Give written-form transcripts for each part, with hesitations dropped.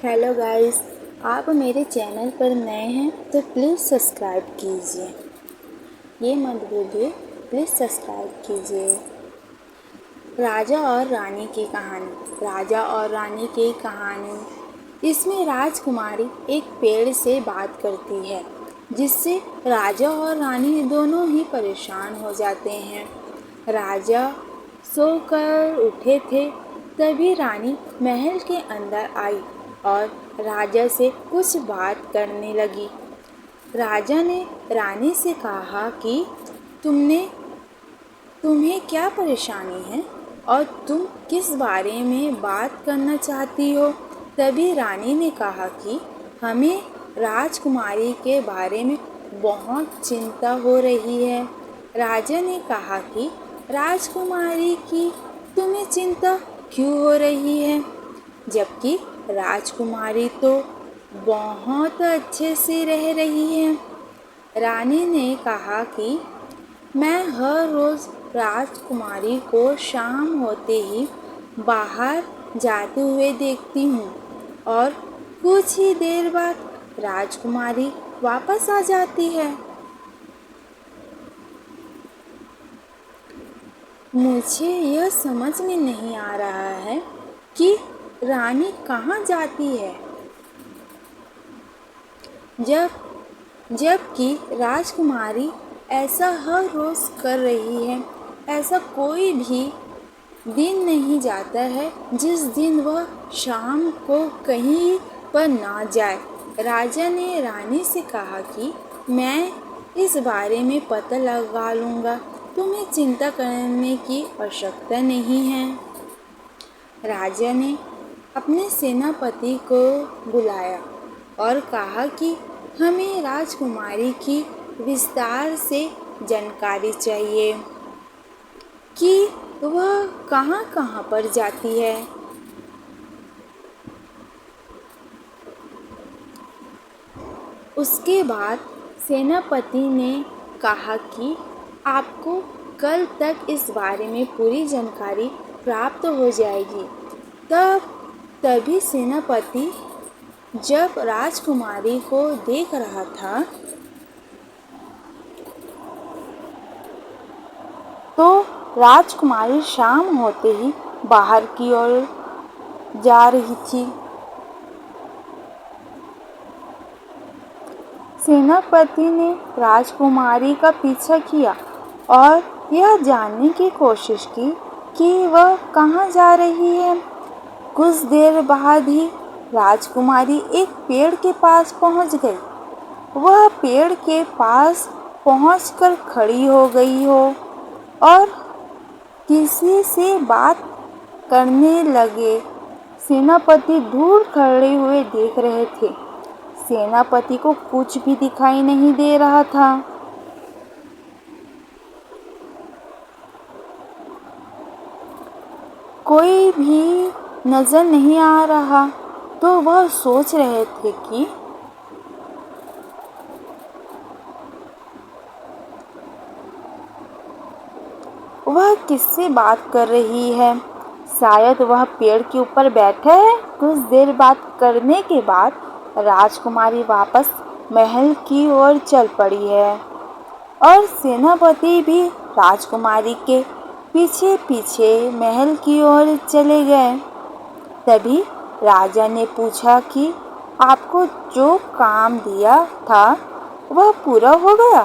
Hello guys, आप मेरे channel पर नए हैं तो प्लीज़ सब्सक्राइब कीजिए। ये मत भूलिए, प्लीज़ सब्सक्राइब कीजिए। राजा और रानी की कहानी। राजा और रानी की कहानी। इसमें राजकुमारी एक पेड़ से बात करती है, जिससे राजा और रानी दोनों ही परेशान हो जाते हैं। राजा सोकर उठे थे, तभी रानी महल के अंदर आई और राजा से कुछ बात करने लगी। राजा ने रानी से कहा कि तुम्हें क्या परेशानी है और तुम किस बारे में बात करना चाहती हो। तभी रानी ने कहा कि हमें राजकुमारी के बारे में बहुत चिंता हो रही है। राजा ने कहा कि राजकुमारी की तुम्हें चिंता क्यों हो रही है, जबकि राजकुमारी तो बहुत अच्छे से रह रही है। रानी ने कहा कि मैं हर रोज़ राजकुमारी को शाम होते ही बाहर जाते हुए देखती हूँ और कुछ ही देर बाद राजकुमारी वापस आ जाती है। मुझे यह समझ में नहीं आ रहा है कि रानी कहाँ जाती है, जबकि राजकुमारी ऐसा हर रोज़ कर रही है। ऐसा कोई भी दिन नहीं जाता है जिस दिन वह शाम को कहीं पर ना जाए। राजा ने रानी से कहा कि मैं इस बारे में पता लगा लूँगा, तुम्हें चिंता करने की आवश्यकता नहीं है। राजा ने अपने सेनापति को बुलाया और कहा कि हमें राजकुमारी की विस्तार से जानकारी चाहिए कि वह कहाँ कहाँ पर जाती है। उसके बाद सेनापति ने कहा कि आपको कल तक इस बारे में पूरी जानकारी प्राप्त हो जाएगी। तभी सेनापति जब राजकुमारी को देख रहा था तो राजकुमारी शाम होते ही बाहर की ओर जा रही थी। सेनापति ने राजकुमारी का पीछा किया और यह जानने की कोशिश की कि वह कहाँ जा रही है। कुछ देर बाद ही राजकुमारी एक पेड़ के पास पहुँच गई। वह पेड़ के पास पहुंचकर खड़ी हो गई हो और किसी से बात करने लगे। सेनापति दूर खड़े हुए देख रहे थे। सेनापति को कुछ भी दिखाई नहीं दे रहा था। कोई भी नजर नहीं आ रहा, तो वह सोच रहे थे कि वह किससे बात कर रही है। शायद वह पेड़ के ऊपर बैठा है। कुछ देर बात करने के बाद राजकुमारी वापस महल की ओर चल पड़ी है और सेनापति भी राजकुमारी के पीछे पीछे महल की ओर चले गए। तभी राजा ने पूछा कि आपको जो काम दिया था वह पूरा हो गया।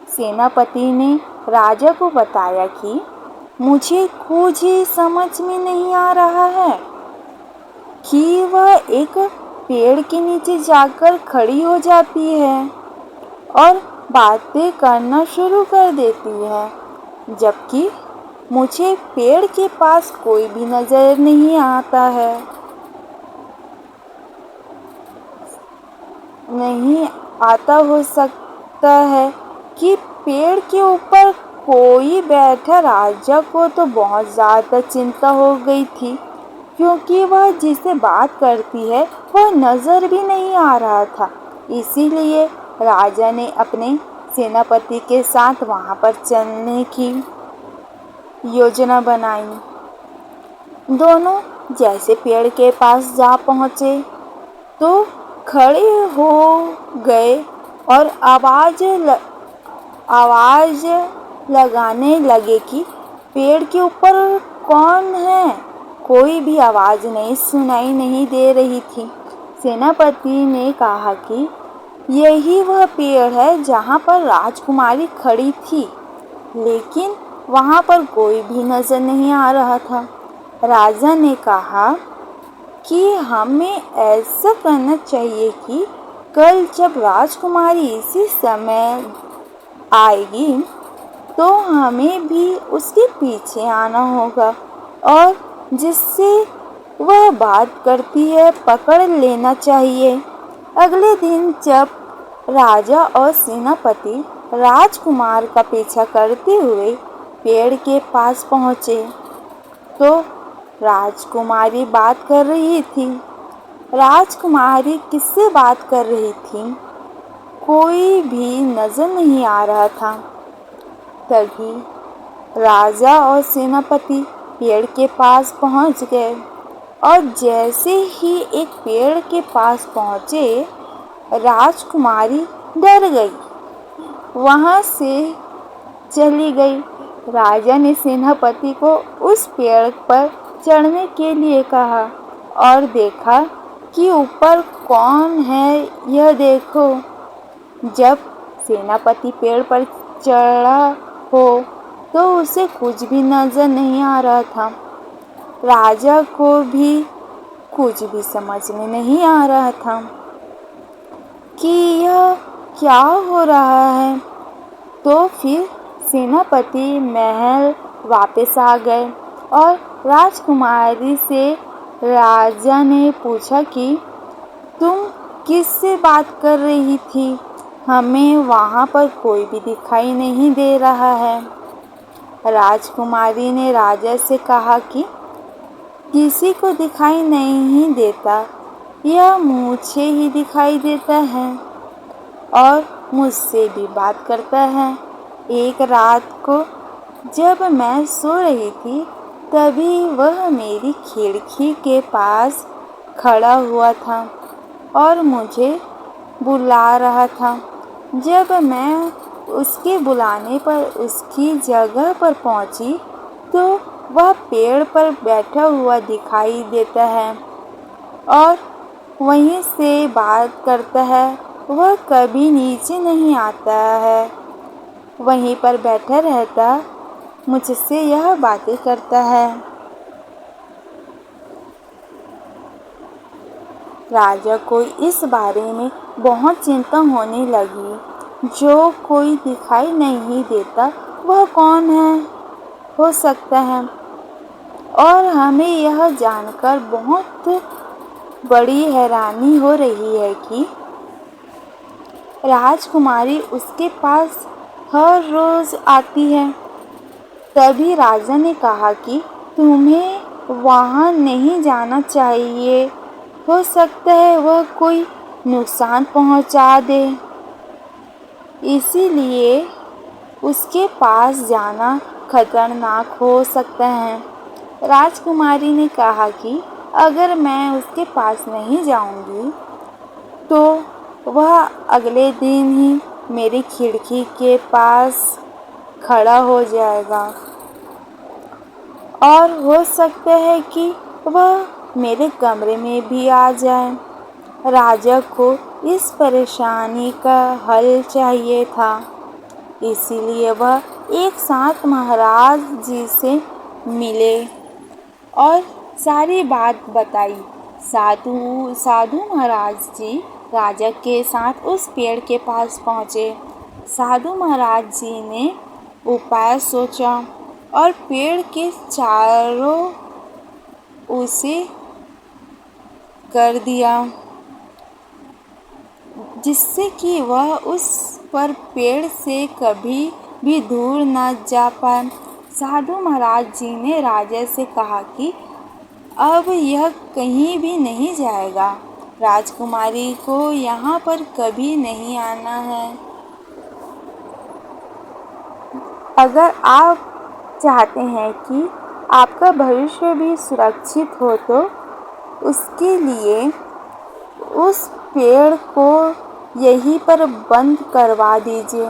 सेनापति ने राजा को बताया कि मुझे कुछ ही समझ में नहीं आ रहा है कि वह एक पेड़ के नीचे जाकर खड़ी हो जाती है और बातें करना शुरू कर देती है, जबकि मुझे पेड़ के पास कोई भी नजर नहीं आता है। नहीं आता हो सकता है कि पेड़ के ऊपर कोई बैठा। राजा को तो बहुत ज़्यादा चिंता हो गई थी, क्योंकि वह जिसे बात करती है वह नज़र भी नहीं आ रहा था। इसीलिए राजा ने अपने सेनापति के साथ वहाँ पर चलने की योजना बनाई। दोनों जैसे पेड़ के पास जा पहुँचे, तो खड़े हो गए और आवाज़ लगाने लगे कि पेड़ के ऊपर कौन है। कोई भी आवाज़ नहीं सुनाई नहीं दे रही थी। सेनापति ने कहा कि यही वह पेड़ है जहाँ पर राजकुमारी खड़ी थी, लेकिन वहाँ पर कोई भी नज़र नहीं आ रहा था। राजा ने कहा कि हमें ऐसा करना चाहिए कि कल जब राजकुमारी इसी समय आएगी तो हमें भी उसके पीछे आना होगा और जिससे वह बात करती है पकड़ लेना चाहिए। अगले दिन जब राजा और सेनापति राजकुमार का पीछा करते हुए पेड़ के पास पहुँचे तो राजकुमारी बात कर रही थी। राजकुमारी किससे बात कर रही थी, कोई भी नजर नहीं आ रहा था। तभी राजा और सेनापति पेड़ के पास पहुंच गए और जैसे ही एक पेड़ के पास पहुंचे, राजकुमारी डर गई, वहां से चली गई। राजा ने सेनापति को उस पेड़ पर चढ़ने के लिए कहा और देखा कि ऊपर कौन है, यह देखो। जब सेनापति पेड़ पर चढ़ा हो तो उसे कुछ भी नजर नहीं आ रहा था। राजा को भी कुछ भी समझ में नहीं आ रहा था कि यह क्या हो रहा है। तो फिर सेनापति महल वापस आ गए और राजकुमारी से राजा ने पूछा कि तुम किससे बात कर रही थी, हमें वहाँ पर कोई भी दिखाई नहीं दे रहा है। राजकुमारी ने राजा से कहा कि किसी को दिखाई नहीं देता, यह मुझे ही दिखाई देता है और मुझसे भी बात करता है। एक रात को जब मैं सो रही थी तभी वह मेरी खिड़की के पास खड़ा हुआ था और मुझे बुला रहा था। जब मैं उसके बुलाने पर उसकी जगह पर पहुंची तो वह पेड़ पर बैठा हुआ दिखाई देता है और वहीं से बात करता है। वह कभी नीचे नहीं आता है, वहीं पर बैठा रहता, मुझसे यह बातें करता है। राजा को इस बारे में बहुत चिंता होने लगी। जो कोई दिखाई नहीं देता वह कौन है, हो सकता है, और हमें यह जानकर बहुत बड़ी हैरानी हो रही है कि राजकुमारी उसके पास हर रोज आती है। तभी राजा ने कहा कि तुम्हें वहाँ नहीं जाना चाहिए, हो सकता है वह कोई नुकसान पहुँचा दे, इसीलिए उसके पास जाना खतरनाक हो सकता है। राजकुमारी ने कहा कि अगर मैं उसके पास नहीं जाऊंगी तो वह अगले दिन ही मेरी खिड़की के पास खड़ा हो जाएगा और हो सकता है कि वह मेरे कमरे में भी आ जाए। राजा को इस परेशानी का हल चाहिए था, इसीलिए वह एक साथ महाराज जी से मिले और सारी बात बताई। साधु महाराज जी राजा के साथ उस पेड़ के पास पहुँचे। साधु महाराज जी ने उपाय सोचा और पेड़ के चारों उसे कर दिया जिससे कि वह उस पर पेड़ से कभी भी दूर न जा पाए। साधु महाराज जी ने राजा से कहा कि अब यह कहीं भी नहीं जाएगा, राजकुमारी को यहाँ पर कभी नहीं आना है। अगर आप चाहते हैं कि आपका भविष्य भी सुरक्षित हो तो उसके लिए उस पेड़ को यहीं पर बंद करवा दीजिए।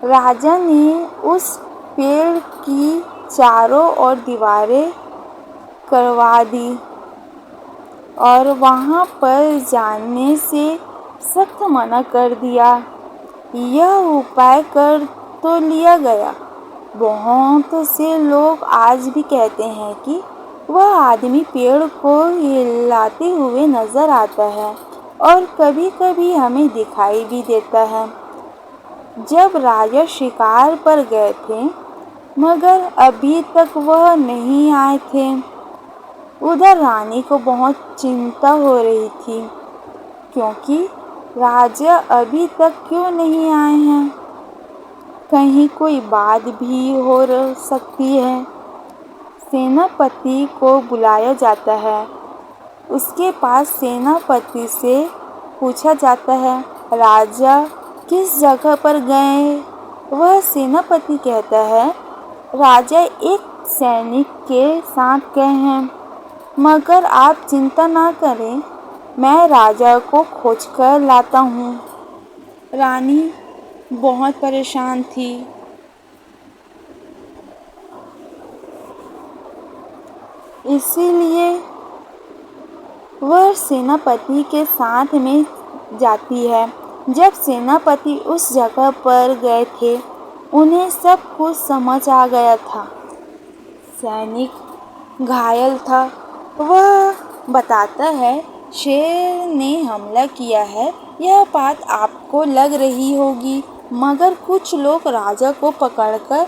राजा ने उस पेड़ की चारों ओर दीवारें करवा दी और वहाँ पर जाने से सख्त मना कर दिया। यह उपाय कर तो लिया गया। बहुत से लोग आज भी कहते हैं कि वह आदमी पेड़ को हिलाते हुए नजर आता है और कभी-कभी हमें दिखाई भी देता है। जब राजा शिकार पर गए थे मगर अभी तक वह नहीं आए थे। उधर रानी को बहुत चिंता हो रही थी क्योंकि राजा अभी तक क्यों नहीं आए हैं। कहीं कोई बात भी हो सकती है। सेनापति को बुलाया जाता है। उसके पास सेनापति से पूछा जाता है, राजा किस जगह पर गए? वह सेनापति कहता है, राजा एक सैनिक के साथ गए हैं, मगर आप चिंता ना करें, मैं राजा को खोजकर लाता हूँ। रानी बहुत परेशान थी। इसीलिए वह सेनापति के साथ में जाती है। जब सेनापति उस जगह पर गए थे, उन्हें सब कुछ समझ आ गया था। सैनिक घायल था। वह बताता है, शेर ने हमला किया है। यह बात आपको लग रही होगी, मगर कुछ लोग राजा को पकड़कर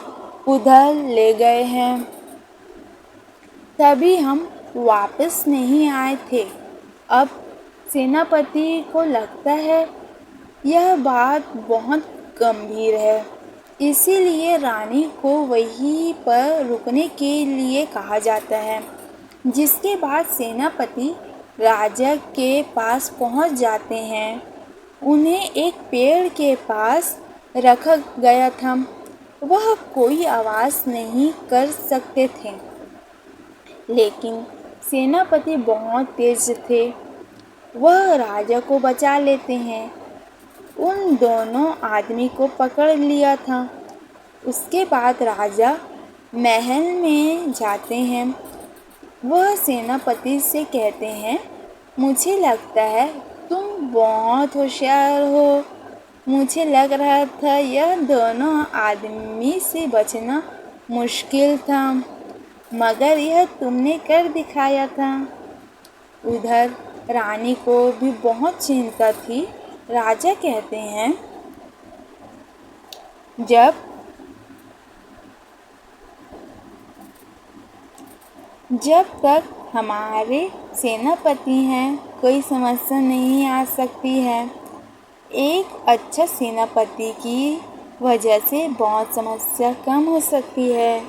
उधर ले गए हैं। तभी हम वापस नहीं आए थे। अब सेनापति को लगता है यह बात बहुत गंभीर है, इसीलिए रानी को वहीं पर रुकने के लिए कहा जाता है। जिसके बाद सेनापति राजा के पास पहुंच जाते हैं। उन्हें एक पेड़ के पास रखा गया था। वह कोई आवाज़ नहीं कर सकते थे, लेकिन सेनापति बहुत तेज थे। वह राजा को बचा लेते हैं। उन दोनों आदमी को पकड़ लिया था। उसके बाद राजा महल में जाते हैं। वह सेनापति से कहते हैं, मुझे लगता है तुम बहुत होशियार हो। मुझे लग रहा था यह दोनों आदमी से बचना मुश्किल था, मगर यह तुमने कर दिखाया था। उधर रानी को भी बहुत चिंता थी। राजा कहते हैं, जब तक हमारे सेनापति हैं कोई समस्या नहीं आ सकती है। एक अच्छा सेनापति की वजह से बहुत समस्या कम हो सकती है।